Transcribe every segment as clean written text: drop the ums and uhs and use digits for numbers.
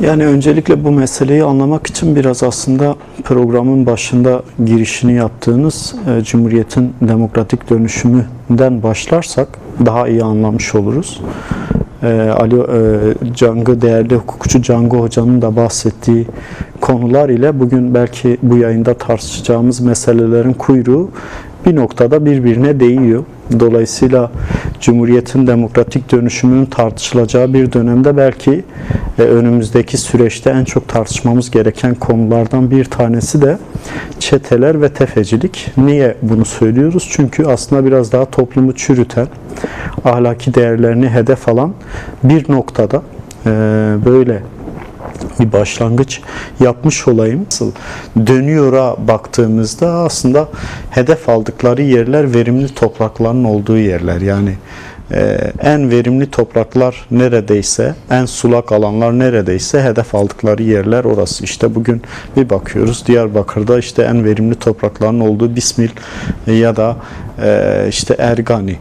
Yani öncelikle bu meseleyi anlamak için biraz aslında programın başında girişini yaptığınız Cumhuriyet'in demokratik dönüşümünden başlarsak daha iyi anlamış oluruz. Değerli hukukçu Cangı Hoca'nın da bahsettiği konular ile bugün belki bu yayında tartışacağımız meselelerin kuyruğu bir noktada birbirine değiyor. Dolayısıyla Cumhuriyet'in demokratik dönüşümünün tartışılacağı bir dönemde belki önümüzdeki süreçte en çok tartışmamız gereken konulardan bir tanesi de çeteler ve tefecilik. Niye bunu söylüyoruz? Çünkü aslında biraz daha toplumu çürüten, ahlaki değerlerini hedef alan bir noktada böyle bir başlangıç yapmış olayım. Nasıl dönüyor'a baktığımızda aslında hedef aldıkları yerler verimli toprakların olduğu yerler. Yani en verimli topraklar neredeyse, en sulak alanlar neredeyse hedef aldıkları yerler orası. İşte bugün bir bakıyoruz Diyarbakır'da işte en verimli toprakların olduğu Bismil ya da işte Ergani,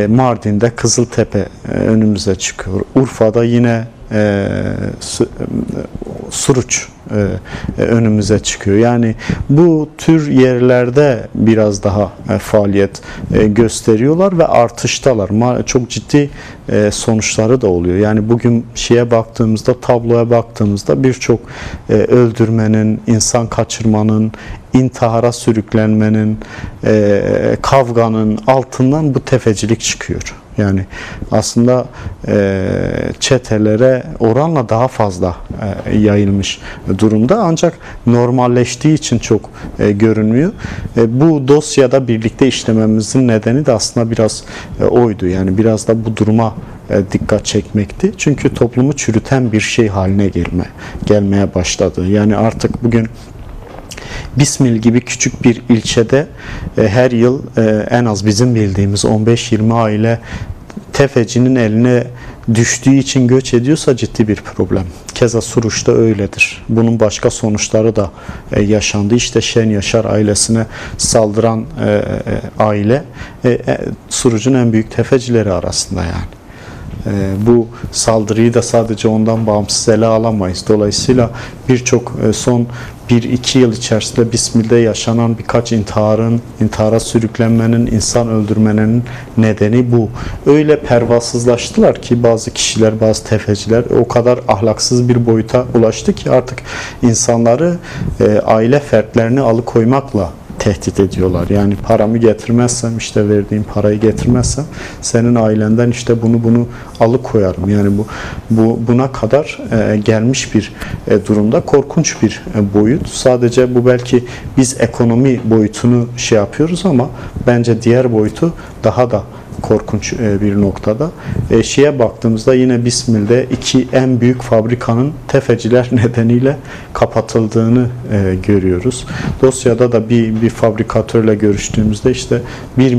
Mardin'de Kızıltepe önümüze çıkıyor. Urfa'da yine Suruç önümüze çıkıyor. Yani bu tür yerlerde biraz daha faaliyet gösteriyorlar ve artıştalar. Çok ciddi sonuçları da oluyor. Yani bugün baktığımızda, tabloya baktığımızda birçok öldürmenin, insan kaçırmanın, intihara sürüklenmenin, kavganın altından bu tefecilik çıkıyor. Yani aslında çetelere oranla daha fazla yayılmış durumda, ancak normalleştiği için çok görünmüyor. Bu dosyada birlikte işlememizin nedeni de aslında biraz oydu. Yani biraz da bu duruma dikkat çekmekti. Çünkü toplumu çürüten bir şey haline gelmeye başladı. Yani artık bugün Bismil gibi küçük bir ilçede her yıl en az bizim bildiğimiz 15-20 aile tefecinin eline düştüğü için göç ediyorsa ciddi bir problem. Keza Suruç'ta öyledir. Bunun başka sonuçları da yaşandı. İşte Şen Yaşar ailesine saldıran aile Suruç'un en büyük tefecileri arasında yani. Bu saldırıyı da sadece ondan bağımsız ele alamayız. Dolayısıyla birçok son 1-2 yıl içerisinde Bismil'de yaşanan birkaç intihara sürüklenmenin, insan öldürmenin nedeni bu. Öyle pervasızlaştılar ki bazı kişiler, bazı tefeciler o kadar ahlaksız bir boyuta ulaştı ki artık insanları aile fertlerini alıkoymakla tehdit ediyorlar. Yani paramı getirmezsem, işte verdiğim parayı getirmezsem senin ailenden işte bunu alıkoyarım. Yani buna kadar gelmiş bir durumda, korkunç bir boyut. Sadece bu belki biz ekonomi boyutunu yapıyoruz ama bence diğer boyutu daha da korkunç bir noktada. Baktığımızda yine Bismil'de iki en büyük fabrikanın tefeciler nedeniyle kapatıldığını görüyoruz. Dosyada da bir fabrikatörle görüştüğümüzde işte 1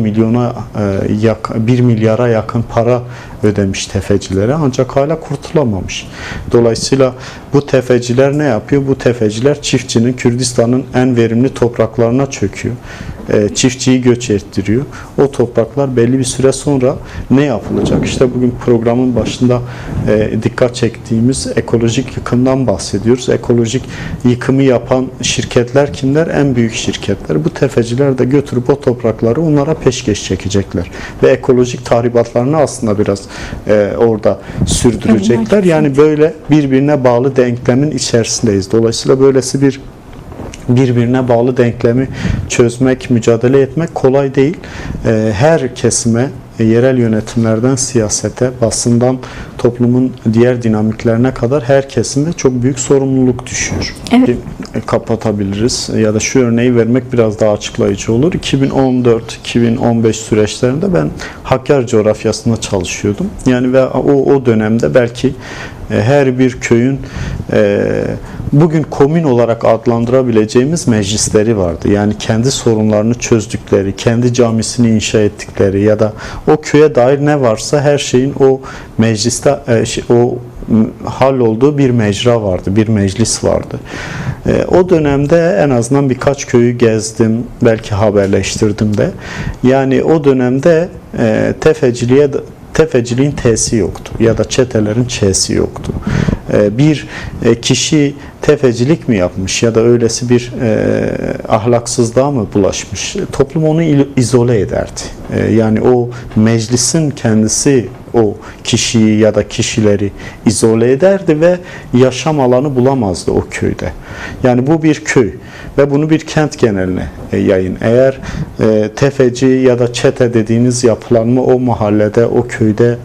milyara yakın para ödemiş tefecilere, ancak hala kurtulamamış. Dolayısıyla bu tefeciler ne yapıyor? Bu tefeciler çiftçinin, Kürdistan'ın en verimli topraklarına çöküyor. Çiftçiyi göç ettiriyor. O topraklar belli bir süre sonra ne yapılacak? İşte bugün programın başında dikkat çektiğimiz ekolojik yıkımdan bahsediyoruz. Ekolojik yıkımı yapan şirketler kimler? En büyük şirketler. Bu tefeciler de götürüp o toprakları onlara peşkeş çekecekler. Ve ekolojik tahribatlarını aslında biraz orada sürdürecekler. Yani böyle birbirine bağlı denklemin içerisindeyiz. Dolayısıyla böylesi birbirine bağlı denklemi çözmek, mücadele etmek kolay değil. Her kesime, yerel yönetimlerden siyasete, basından toplumun diğer dinamiklerine kadar her kesimde çok büyük sorumluluk düşüyor. Evet. Kapatabiliriz ya da şu örneği vermek biraz daha açıklayıcı olur. 2014-2015 süreçlerinde ben Hakkari coğrafyasında çalışıyordum. Yani ve o dönemde belki her bir köyün bugün komün olarak adlandırabileceğimiz meclisleri vardı. Yani kendi sorunlarını çözdükleri, kendi camisini inşa ettikleri ya da o köye dair ne varsa her şeyin o mecliste hallolduğu bir mecra vardı, bir meclis vardı. O dönemde en azından birkaç köyü gezdim, belki haberleştirdim de. Yani o dönemde tefeciliğe tefeciliğin T'si yoktu ya da çetelerin Ç'si yoktu. Bir kişi tefecilik mi yapmış ya da öylesi bir ahlaksızlığa mı bulaşmış? Toplum onu izole ederdi. Yani o meclisin kendisi o kişiyi ya da kişileri izole ederdi ve yaşam alanı bulamazdı o köyde. Yani bu bir köy ve bunu bir kent geneline yayın. Eğer tefeci ya da çete dediğiniz yapılanma o mahallede, o köyde,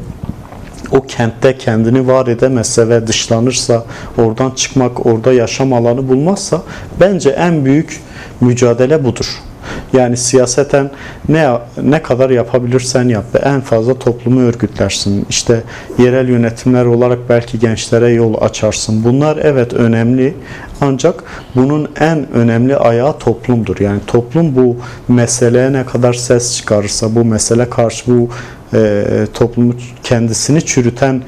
o kentte kendini var edemezse ve dışlanırsa, oradan çıkmak, orada yaşam alanı bulmazsa bence en büyük mücadele budur. Yani siyaseten ne kadar yapabilirsen yap ve en fazla toplumu örgütlersin. İşte yerel yönetimler olarak belki gençlere yol açarsın. Bunlar evet önemli, ancak bunun en önemli ayağı toplumdur. Yani toplum bu meseleye ne kadar ses çıkarırsa, bu mesele karşı bu toplumu kendisini çürüten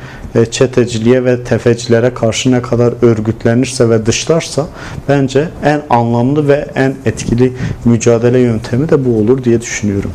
çeteciliğe ve tefecilere karşı ne kadar örgütlenirse ve dışlarsa bence en anlamlı ve en etkili mücadele yöntemi de bu olur diye düşünüyorum.